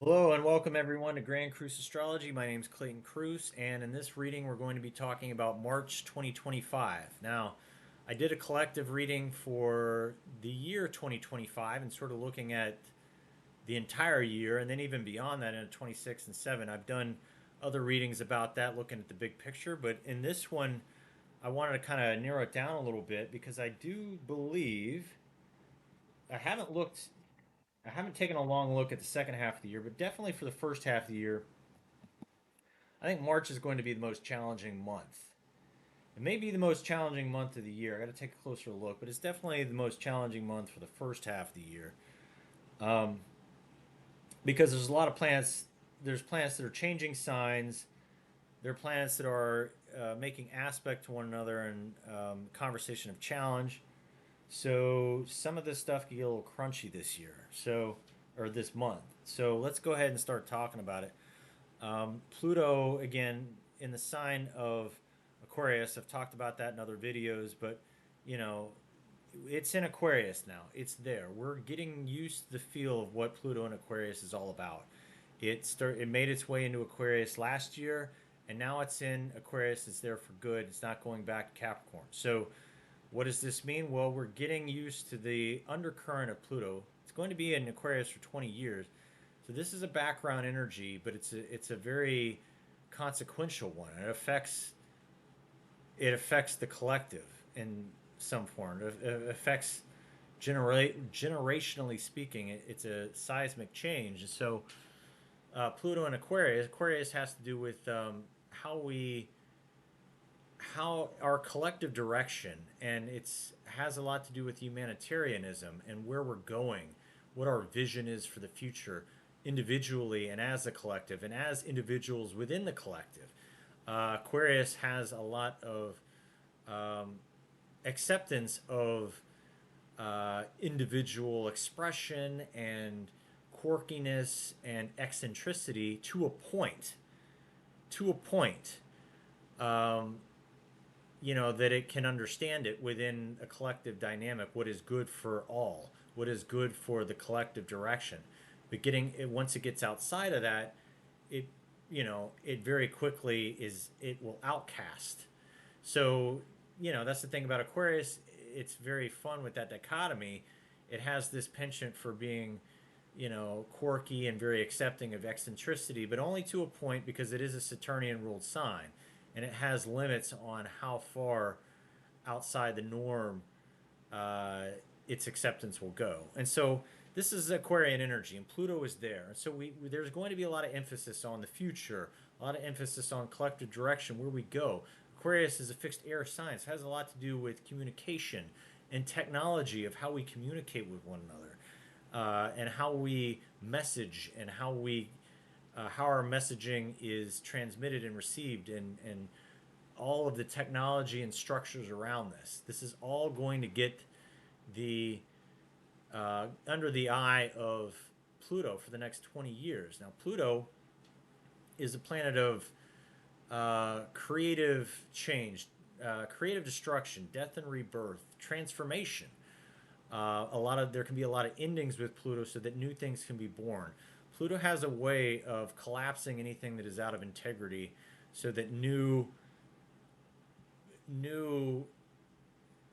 Hello and welcome everyone to Grand Cruise Astrology. My name is Clayton Cruz, and in this reading, we're going to be talking about March 2025. Now, I did a collective reading for the year 2025 and sort of looking at the entire year, and then even beyond that in 26 and 7. I've done other readings about that, looking at the big picture, but in this one, I wanted to kind of narrow it down a little bit because I do believe I haven't looked I haven't taken a long look at the second half of the year, but definitely for the first half of the year, I think March is going to be the most challenging month. It may be the most challenging month of the year. I got to take a closer look, but it's definitely the most challenging month for the first half of the year because there's a lot of planets. There's planets that are changing signs. There are planets that are making aspect to one another and conversation of challenge. So some of this stuff can get a little crunchy this year. Or this month. So let's go ahead and start talking about it. Pluto, again, in the sign of Aquarius. I've talked about that in other videos, but you know, it's in Aquarius now. It's there. We're getting used to the feel of what Pluto and Aquarius is all about. It made its way into Aquarius last year, and now it's in Aquarius. It's there for good. It's not going back to Capricorn. So, what does this mean? Well, we're getting used to the undercurrent of Pluto. It's going to be in Aquarius for 20 years. So this is a background energy, but it's a very consequential one. It affects the collective in some form. It affects generationally speaking. It's a seismic change. And so Pluto and Aquarius has to do with how our collective direction, and it's has a lot to do with humanitarianism and where we're going, what our vision is for the future, individually and as a collective, and as individuals within the collective. Aquarius has a lot of acceptance of individual expression and quirkiness and eccentricity to a point. To a point. That it can understand it within a collective dynamic, what is good for all, what is good for the collective direction. But getting it, once it gets outside of that, it it very quickly it will outcast. So that's the thing about Aquarius. It's very fun with that dichotomy. It has this penchant for being quirky and very accepting of eccentricity, but only to a point because it is a Saturnian ruled sign, and it has limits on how far outside the norm its acceptance will go. And so this is Aquarian energy, and Pluto is there. And so there's going to be a lot of emphasis on the future, a lot of emphasis on collective direction, where we go. Aquarius is a fixed air sign. It has a lot to do with communication and technology of how we communicate with one another, and how we message and how our messaging is transmitted and received, and all of the technology and structures around this. This is all going to get the under the eye of Pluto for the next 20 years. Now, Pluto is a planet of creative change, creative destruction, death and rebirth, transformation. There can be a lot of endings with Pluto so that new things can be born. Pluto has a way of collapsing anything that is out of integrity so that new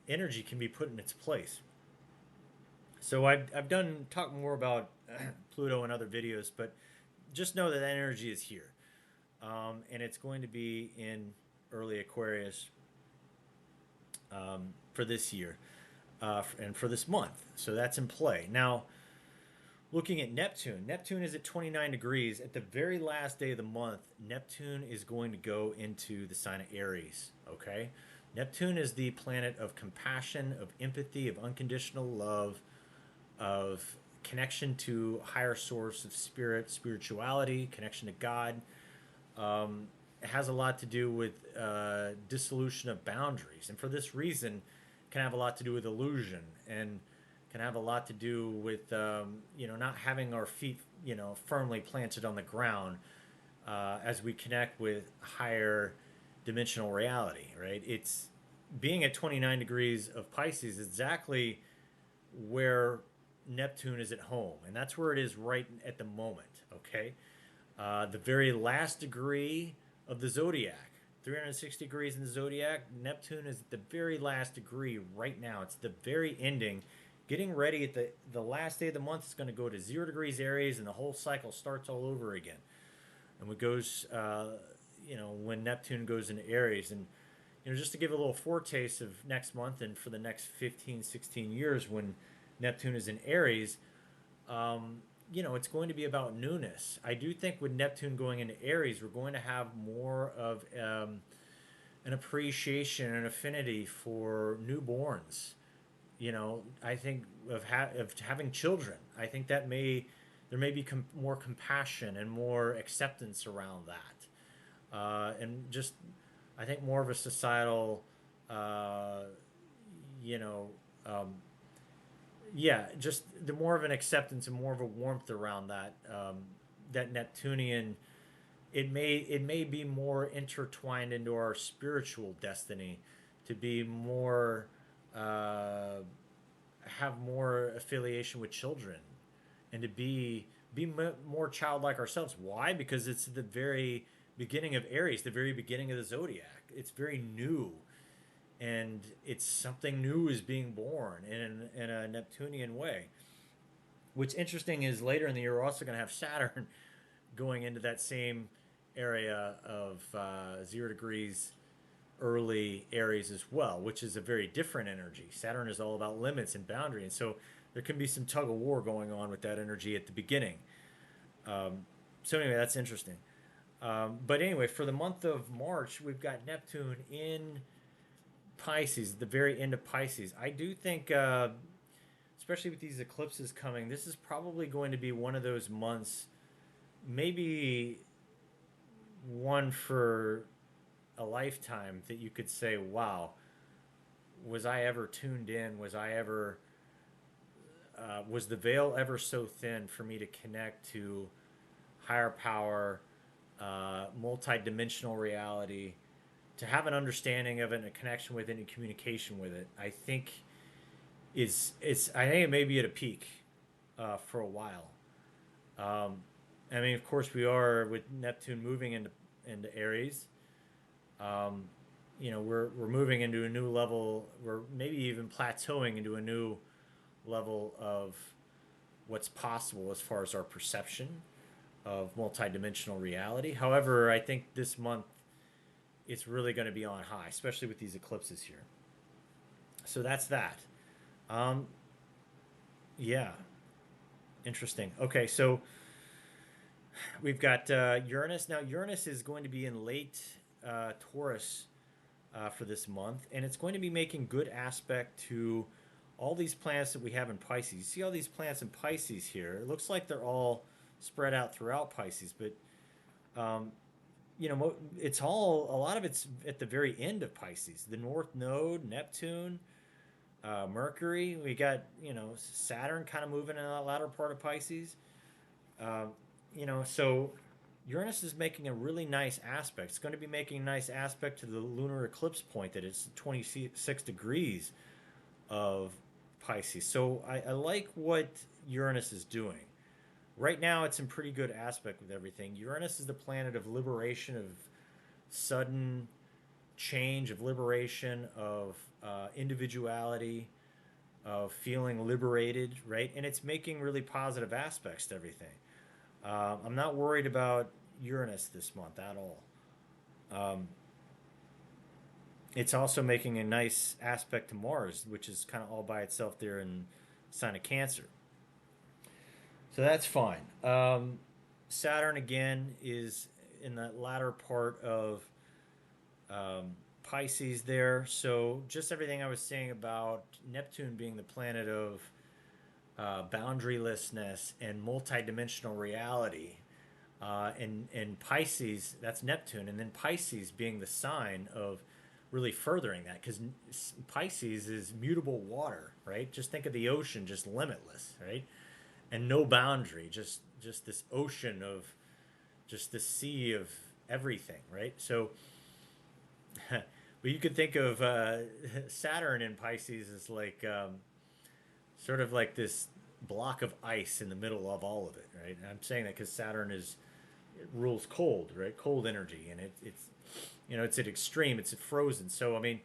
energy can be put in its place. So I've done talk more about Pluto in other videos, but just know that that energy is here, and it's going to be in early Aquarius for this year and for this month. So that's in play now. Looking at Neptune, Neptune is at 29 degrees. At the very last day of the month, Neptune is going to go into the sign of Aries. Okay? Neptune is the planet of compassion, of empathy, of unconditional love, of connection to higher source of spirituality, connection to God. It has a lot to do with dissolution of boundaries. And for this reason, it can have a lot to do with illusion and can have a lot to do with not having our feet firmly planted on the ground as we connect with higher dimensional reality. Right? It's being at 29 degrees of Pisces exactly where Neptune is at home, and that's where it is right at the moment. Okay, the very last degree of the zodiac, 360 degrees in the zodiac. Neptune is at the very last degree right now. It's the very ending, getting ready at the last day of the month. It's going to go to 0 degrees Aries, and the whole cycle starts all over again. And what goes, when Neptune goes into Aries, and just to give a little foretaste of next month and for the next 15, 16 years when Neptune is in Aries, it's going to be about newness. I do think with Neptune going into Aries, we're going to have more of an appreciation and affinity for newborns. I think of having children. I think there may be more compassion and more acceptance around that, and just I think more of a societal, uh, you know, um, yeah, just the more of an acceptance and more of a warmth around that Neptunian. It may be more intertwined into our spiritual destiny, to be more uh, have more affiliation with children, and to be more childlike ourselves. Why? Because it's the very beginning of Aries, the very beginning of the zodiac. It's very new, and it's something new is being born in a Neptunian way. What's interesting is later in the year we're also going to have Saturn going into that same area of 0 degrees early Aries as well, which is a very different energy. Saturn is all about limits and boundary, and so there can be some tug of war going on with that energy at the beginning. So anyway, that's interesting. But anyway, for the month of March, we've got Neptune in Pisces, at the very end of Pisces. I do think, especially with these eclipses coming, this is probably going to be one of those months, maybe one for a lifetime, that you could say, wow, was I ever tuned in? Was the veil ever so thin for me to connect to higher power, multi-dimensional reality, to have an understanding of it and a connection with it and communication with it? I think I think it may be at a peak for a while. Um, I mean, of course, we are with Neptune moving into Aries. Um, we're moving into a new level. We're maybe even plateauing into a new level of what's possible as far as our perception of multidimensional reality. However, I think this month it's really going to be on high, especially with these eclipses here. So that's that. Um, yeah, interesting. Okay, so we've got Uranus. Now, Uranus is going to be in late Taurus for this month, and it's going to be making good aspect to all these planets that we have in Pisces. You see all these planets in Pisces here. It looks like they're all spread out throughout Pisces, but um, it's all a lot of it's at the very end of Pisces. The North Node, Neptune, Mercury. We got Saturn kind of moving in the latter part of Pisces. Um, so Uranus is making a really nice aspect. It's going to be making a nice aspect to the lunar eclipse point that it's 26 degrees of Pisces. So I like what Uranus is doing. Right now, it's in pretty good aspect with everything. Uranus is the planet of liberation, of sudden change, of liberation, of individuality, of feeling liberated, right? And it's making really positive aspects to everything. I'm not worried about Uranus this month at all. Um, it's also making a nice aspect to Mars, which is kind of all by itself there in sign of Cancer. So that's fine. Saturn again is in the latter part of Pisces there. So just everything I was saying about Neptune being the planet of boundarylessness and multidimensional reality. And Pisces, that's Neptune, and then Pisces being the sign of really furthering that, because Pisces is mutable water, right? Just think of the ocean, just limitless, right? And no boundary, just this ocean of just the sea of everything, right? So, but you could think of Saturn in Pisces as like sort of like this. block of ice in the middle of all of it, right? And I'm saying that because Saturn is it rules cold, right? Cold energy, and it's it's at extreme, it's at frozen. So I mean,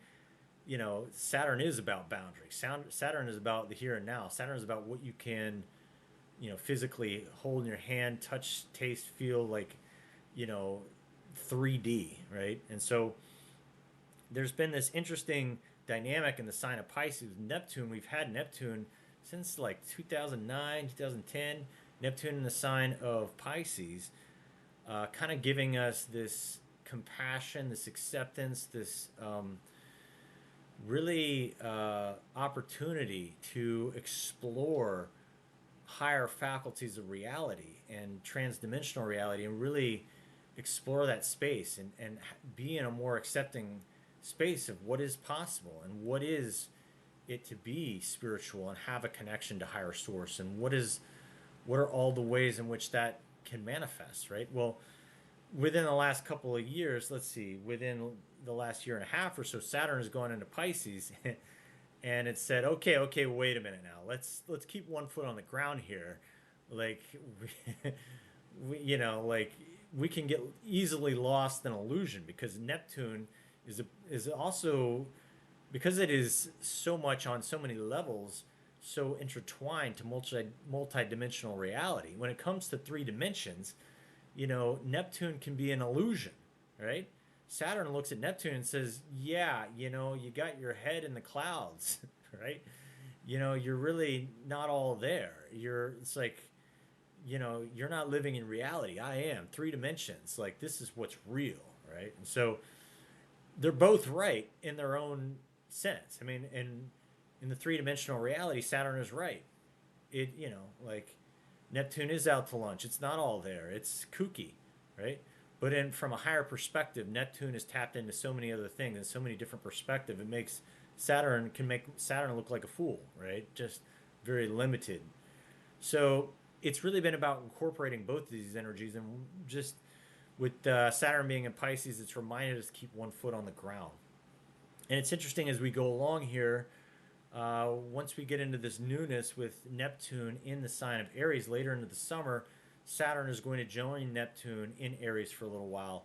Saturn is about boundaries. Saturn is about the here and now. Saturn is about what you can, physically hold in your hand, touch, taste, feel like, you know, 3D, right? And so there's been this interesting dynamic in the sign of Pisces. Neptune, we've had Neptune since like 2009, 2010. Neptune in the sign of Pisces, kind of giving us this compassion, this acceptance, this really opportunity to explore higher faculties of reality and transdimensional reality and really explore that space and be in a more accepting space of what is possible and what is it to be spiritual and have a connection to higher source and what are all the ways in which that can manifest, right? Well, within the last couple of years, let's see, within the last year and a half or so, Saturn has gone into Pisces, and it said, okay, wait a minute now. Let's keep one foot on the ground here, like like we can get easily lost in illusion because Neptune is also because it is so much on so many levels, so intertwined to multi-dimensional reality. When it comes to three dimensions, Neptune can be an illusion, right? Saturn looks at Neptune and says, yeah, you got your head in the clouds, right? You're really not all there. It's like, you're not living in reality. I am three dimensions. Like, this is what's real, right? And so they're both right in their own sense. I mean, in the three-dimensional reality, Saturn is right. Like Neptune is out to lunch. It's not all there. It's kooky, right? But from a higher perspective, Neptune is tapped into so many other things and so many different perspectives. It makes can make Saturn look like a fool, right? Just very limited. So it's really been about incorporating both of these energies, and just with Saturn being in Pisces, it's reminded us to keep one foot on the ground. And it's interesting as we go along here. Once we get into this newness with Neptune in the sign of Aries later into the summer, Saturn is going to join Neptune in Aries for a little while.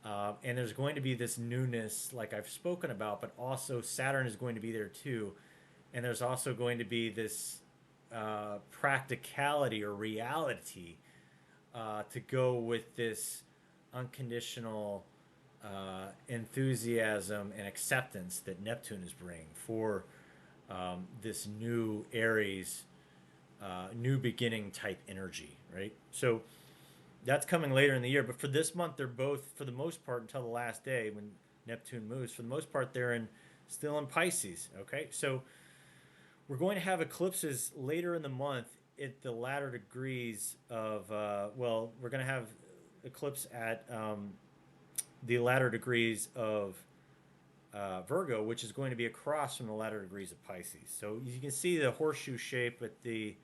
And there's going to be this newness, like I've spoken about, but also Saturn is going to be there too. And there's also going to be this practicality or reality to go with this unconditional enthusiasm and acceptance that Neptune is bringing for this new Aries, new beginning type energy, right? So that's coming later in the year. But for this month, they're both, for the most part, until the last day when Neptune moves. For the most part, they're still in Pisces. Okay, so we're going to have eclipses later in the month at the latter degrees of. We're going to have eclipse at the latter degrees of Virgo, which is going to be across from the latter degrees of Pisces. So you can see the horseshoe shape at the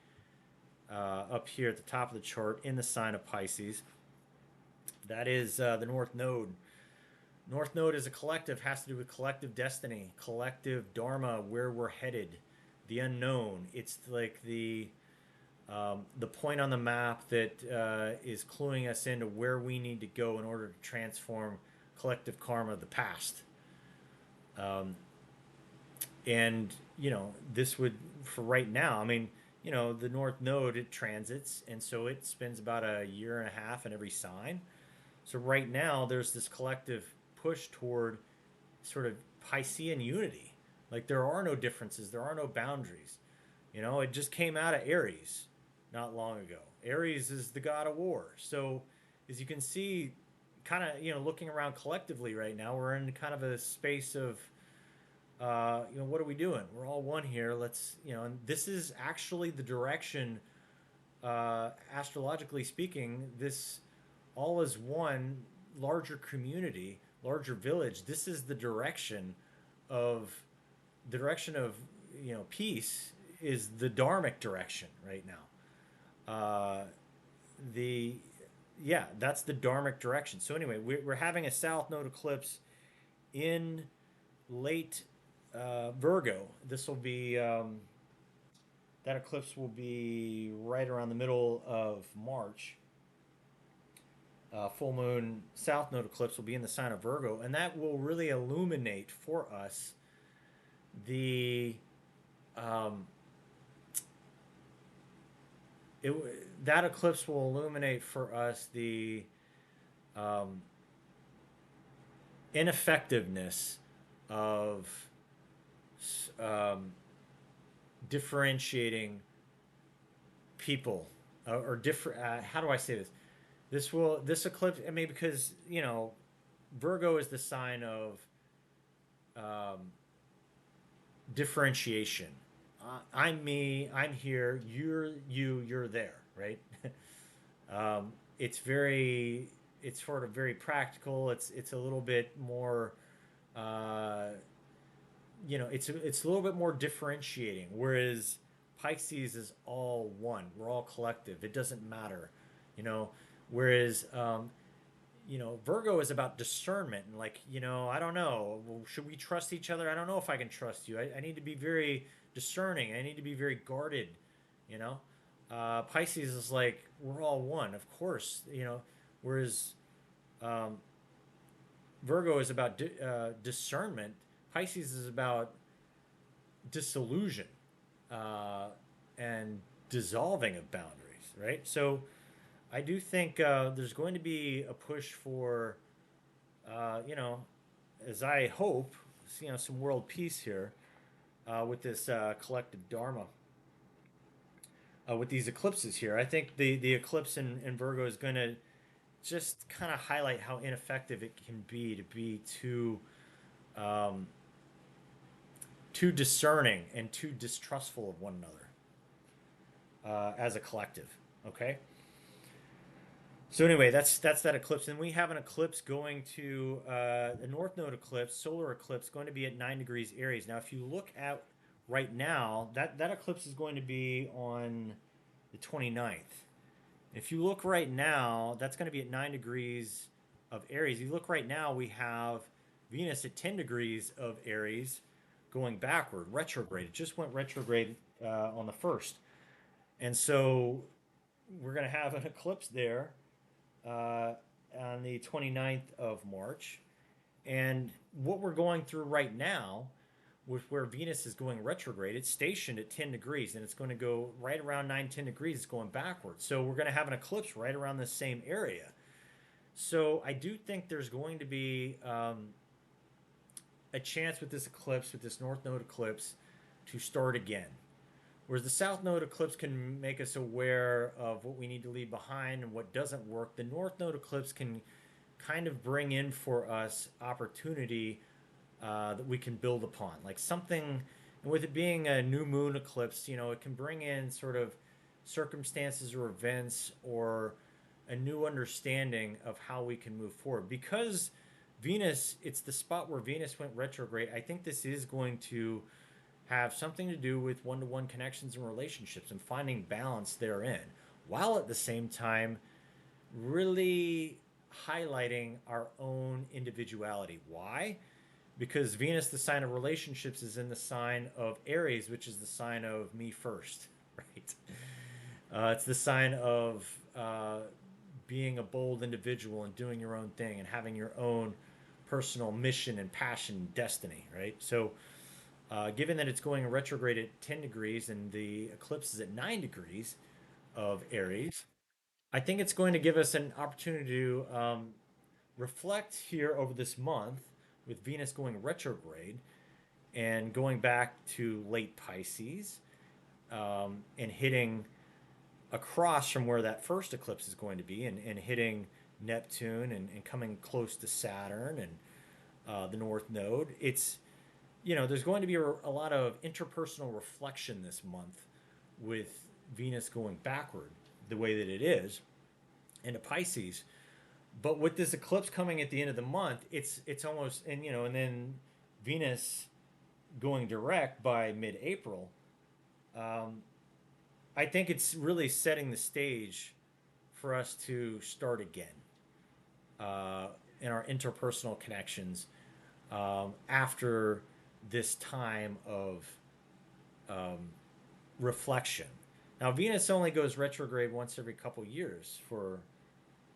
up here at the top of the chart in the sign of Pisces. That is the North Node. North Node is a collective, has to do with collective destiny, collective dharma, where we're headed, the unknown. It's like the point on the map that is cluing us into where we need to go in order to transform collective karma of the past. And this would, for right now, I mean, the North Node, it transits, and so it spends about a year and a half in every sign. So right now, there's this collective push toward sort of Piscean unity. Like, there are no differences, there are no boundaries. It just came out of Aries not long ago. Aries is the god of war. So as you can see, kind of, looking around collectively right now, we're in kind of a space of, what are we doing? We're all one here. Let's, and this is actually the direction, astrologically speaking, this all is one larger community, larger village. This is the direction of, peace is the dharmic direction right now. The Yeah, that's the dharmic direction. So anyway, we're having a south node eclipse in late Virgo. This will be That eclipse will be right around the middle of March. Full moon south node eclipse will be in the sign of Virgo, and that will really illuminate for us the um, that eclipse will illuminate for us the um, ineffectiveness of um, differentiating people or different. How do I say this? This eclipse. I mean, because Virgo is the sign of um, differentiation. I'm me. I'm here. You're you. You're there. Right. It's very. It's sort of very practical. It's a little bit more. Uh, it's a little bit more differentiating. Whereas Pisces is all one. We're all collective. It doesn't matter. You know. Whereas Virgo is about discernment and like, I don't know. Well, should we trust each other? I don't know if I can trust you. I need to be very discerning. I need to be very guarded, you know? Pisces is like, we're all one, of course, whereas um, Virgo is about discernment. Pisces is about disillusion uh, and dissolving of boundaries, right? So I do think there's going to be a push for uh, you know, as I hope, some world peace here with this collective dharma, with these eclipses here. I think the eclipse in Virgo is going to just kind of highlight how ineffective it can be to be um, too discerning and too distrustful of one another as a collective. Okay. So anyway, that's that eclipse, and we have an eclipse going to the North Node eclipse, solar eclipse, going to be at 9 degrees Aries. Now, if you look at right now, that eclipse is going to be on the 29th. If you look right now, that's going to be at 9 degrees of Aries. If you look right now, we have Venus at 10 degrees of Aries, going backward, retrograde. It just went retrograde on the first, and so we're going to have an eclipse there uh, on the 29th of March. And what we're going through right now, with where Venus is going retrograde, it's stationed at 10 degrees and it's going to go right around 9, 10 degrees. It's going backwards. So we're going to have an eclipse right around the same area. So I do think there's going to be a chance with this eclipse, with this North Node eclipse, to start again. Whereas the South Node eclipse can make us aware of what we need to leave behind and what doesn't work, the North Node eclipse can kind of bring in for us opportunity that we can build upon. Like something, and with it being a new moon eclipse, it can bring in sort of circumstances or events or a new understanding of how we can move forward. Because Venus, it's the spot where Venus went retrograde. I think this is going to have something to do with one-to-one connections and relationships and finding balance therein, while at the same time really highlighting our own individuality. Why? Because Venus, the sign of relationships, is in the sign of Aries, which is the sign of me first, right? It's the sign of being a bold individual and doing your own thing and having your own personal mission and passion and destiny, right? So given that it's going retrograde at 10 degrees and the eclipse is at 9 degrees of Aries, I think it's going to give us an opportunity to reflect here over this month with Venus going retrograde and going back to late Pisces and hitting across from where that first eclipse is going to be and hitting Neptune and coming close to Saturn and the North Node. There's going to be a lot of interpersonal reflection this month with Venus going backward the way that it is into Pisces. But with this eclipse coming at the end of the month, it's almost and then Venus going direct by mid-April. Um, I think it's really setting the stage for us to start again in our interpersonal connections after this time of um, reflection. Now, Venus only goes retrograde once every couple years for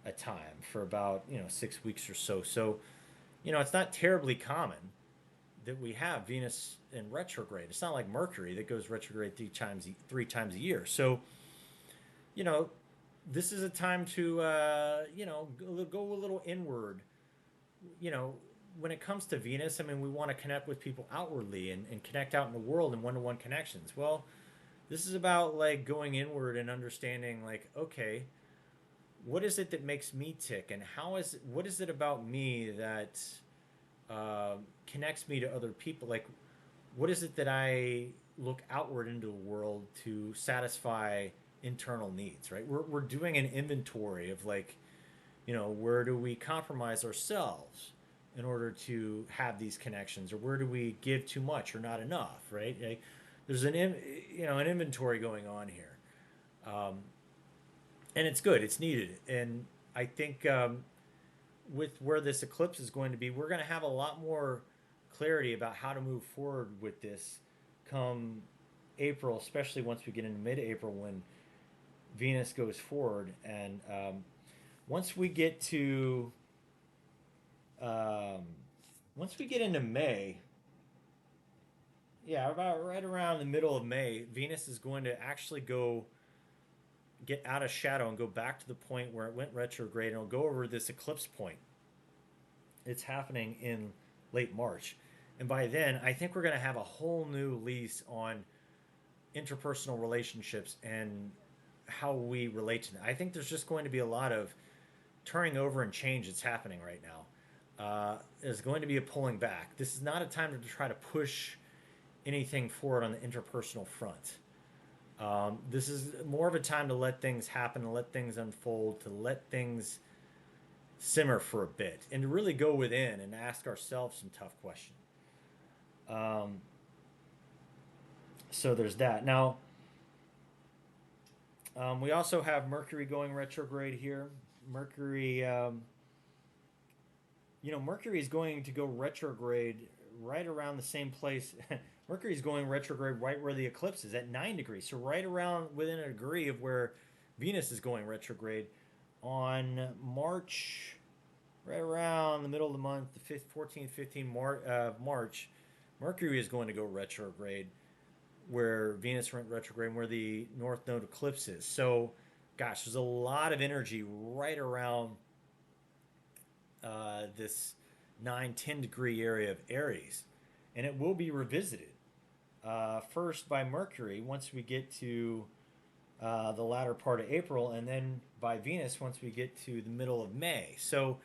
a time, for about 6 weeks or so. So, it's not terribly common that we have Venus in retrograde. It's not like Mercury that goes retrograde three times a year. So, you know, this is a time to go a little inward. You know, when it comes to Venus, I mean, we want to connect with people outwardly and connect out in the world in one-to-one connections. Well, this is about like going inward and understanding, like, okay, what is it that makes me tick, and what is it about me that connects me to other people? Like, what is it that I look outward into the world to satisfy internal needs? Right? We're doing an inventory of, like, where do we compromise ourselves in order to have these connections, or where do we give too much or not enough? Right? Like, there's an inventory going on here, um, and it's good. It's needed, and I think with where this eclipse is going to be, we're going to have a lot more clarity about how to move forward with this come April, especially once we get into mid-April when Venus goes forward, and once we get to um, once we get into May, yeah, about right around the middle of May, Venus is going to actually go get out of shadow and go back to the point where it went retrograde, and it'll go over this eclipse point. It's happening in late March. And by then, I think we're going to have a whole new lease on interpersonal relationships and how we relate to them. I think there's just going to be a lot of turning over and change that's happening right now. There's going to be a pulling back. This is not a time to try to push anything forward on the interpersonal front. This is more of a time to let things happen, to let things unfold, to let things simmer for a bit, and to really go within and ask ourselves some tough questions. Um, so there's that. Now, we also have Mercury going retrograde here. Mercury, Mercury is going to go retrograde right around the same place. Mercury is going retrograde right where the eclipse is at 9 degrees. So right around within a degree of where Venus is going retrograde on March, right around the middle of the month, the 14th, 15th March, Mercury is going to go retrograde where Venus went retrograde and where the North Node eclipse is. So, gosh, there's a lot of energy right around this 9-10 degree area of Aries. And it will be revisited first by Mercury once we get to the latter part of April, and then by Venus once we get to the middle of May. So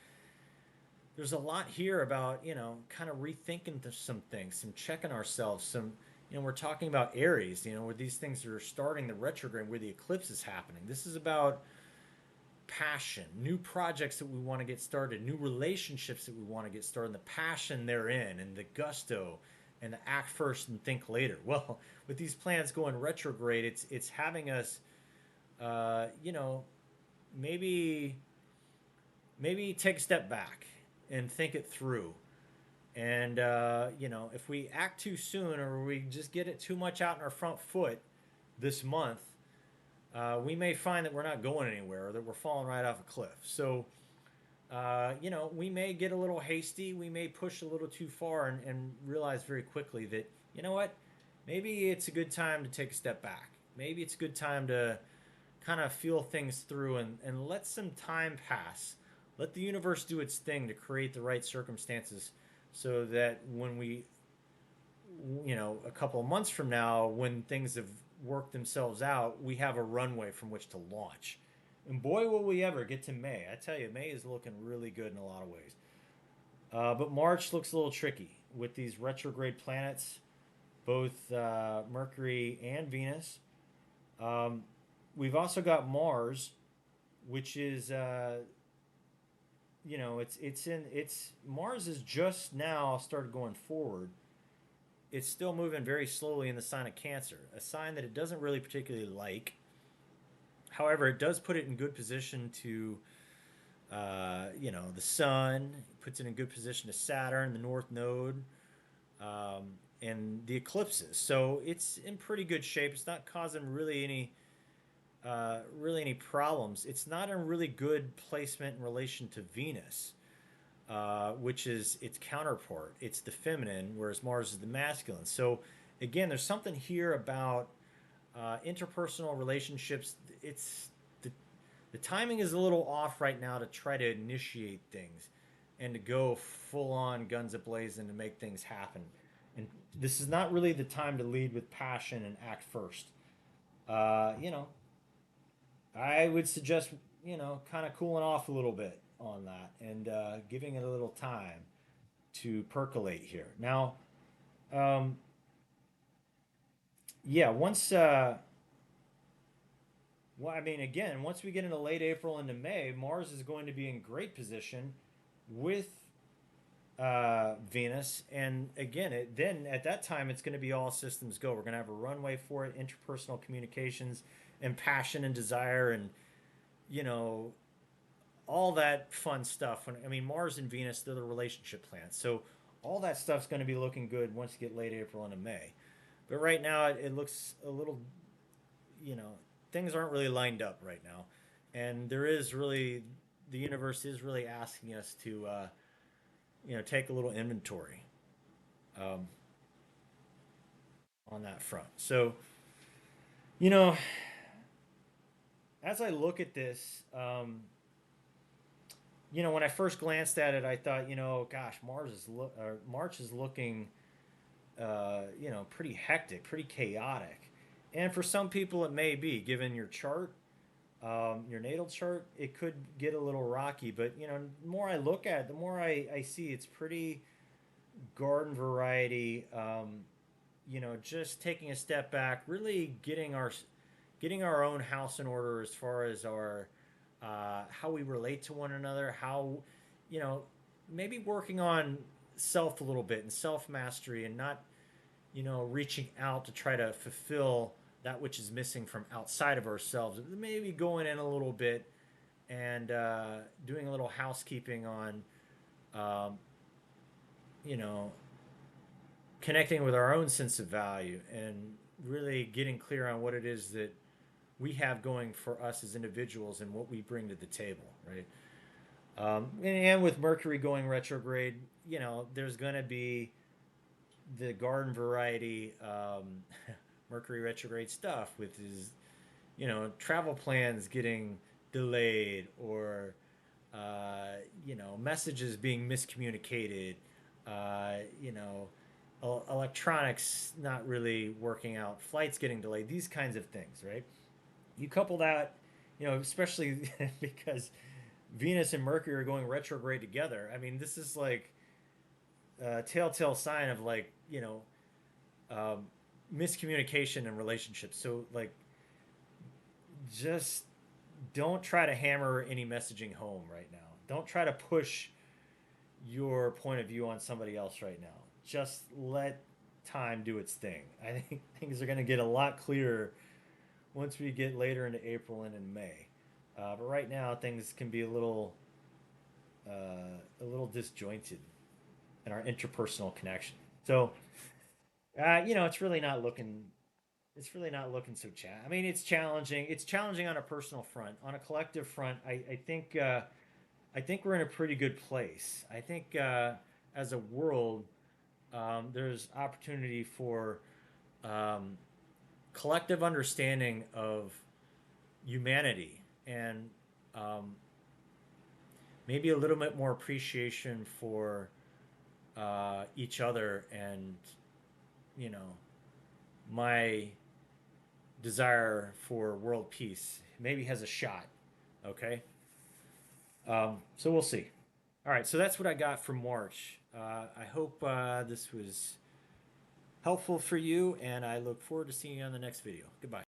there's a lot here about, kind of rethinking some things, some checking ourselves, some, we're talking about Aries, where these things are starting the retrograde, where the eclipse is happening. This is about passion, new projects that we want to get started, new relationships that we want to get started, and the passion therein, and the gusto, and the act first and think later. Well, with these planets going retrograde, it's having us, maybe take a step back and think it through. And if we act too soon, or we just get it too much out in our front foot this month, we may find that we're not going anywhere, or that we're falling right off a cliff. So, we may get a little hasty. We may push a little too far and realize very quickly that, you know what, maybe it's a good time to take a step back. Maybe it's a good time to kind of feel things through and let some time pass. Let the universe do its thing to create the right circumstances so that when we, a couple of months from now, when things have worked themselves out, we have a runway from which to launch. And boy, will we ever get to May. I tell you, May is looking really good in a lot of ways. But March looks a little tricky with these retrograde planets, both Mercury and Venus. We've also got Mars, which is, Mars is just now started going forward. It's still moving very slowly in the sign of Cancer, a sign that it doesn't really particularly like. However, it does put it in good position to, the Sun. It puts it in good position to Saturn, the North Node. and the eclipses. So it's in pretty good shape. It's not causing really any problems. It's not in really good placement in relation to Venus, which is its counterpart. It's the feminine, whereas Mars is the masculine. So again, there's something here about interpersonal relationships. It's the the timing is a little off right now to try to initiate things and to go full on guns ablazing to make things happen. And this is not really the time to lead with passion and act first. You know, I would suggest, kind of cooling off a little bit on that and giving it a little time to percolate here. Now, um, yeah, well, I mean, again, once we get into late April into May, Mars is going to be in great position with Venus, and again, then at that time it's going to be all systems go. We're going to have a runway for it, interpersonal communications, and passion and desire, and you know all that fun stuff. When I mean Mars and Venus, they're the relationship planets, so all that stuff's going to be looking good once you get late April into May. But right now, it looks a little, you know, things aren't really lined up right now, and there is really the universe is really asking us to, take a little inventory um, on that front. So, you know, as I look at this, when I first glanced at it, I thought, gosh, March is looking, pretty hectic, pretty chaotic, and for some people it may be, given your chart, your natal chart, it could get a little rocky. But the more I look at it, the more I see it's pretty garden variety. Just taking a step back, really getting our own house in order as far as our how we relate to one another, how you know maybe working on self a little bit and self mastery, and not reaching out to try to fulfill that which is missing from outside of ourselves. Maybe going in a little bit and doing a little housekeeping on um, you know connecting with our own sense of value and really getting clear on what it is that we have going for us as individuals and what we bring to the table, right? And with Mercury going retrograde, there's going to be the garden variety Mercury retrograde stuff with his, travel plans getting delayed, or, messages being miscommunicated, electronics not really working out, flights getting delayed, these kinds of things, right? You couple that, especially because Venus and Mercury are going retrograde together. I mean, this is like a telltale sign of, like, um, miscommunication in relationships. So, like, just don't try to hammer any messaging home right now. Don't try to push your point of view on somebody else right now. Just let time do its thing. I think things are going to get a lot clearer once we get later into April and in May. But right now, things can be disjointed in our interpersonal connection. So, it's really not looking. It's really not looking so I mean, it's challenging. It's challenging on a personal front. On a collective front, I think we're in a pretty good place. I think as a world, there's opportunity for um, collective understanding of humanity, and um, maybe a little bit more appreciation for each other, and you know my desire for world peace maybe has a shot. Okay, so we'll see. All right, so that's what I got for March. I hope this was helpful for you, and I look forward to seeing you on the next video. Goodbye.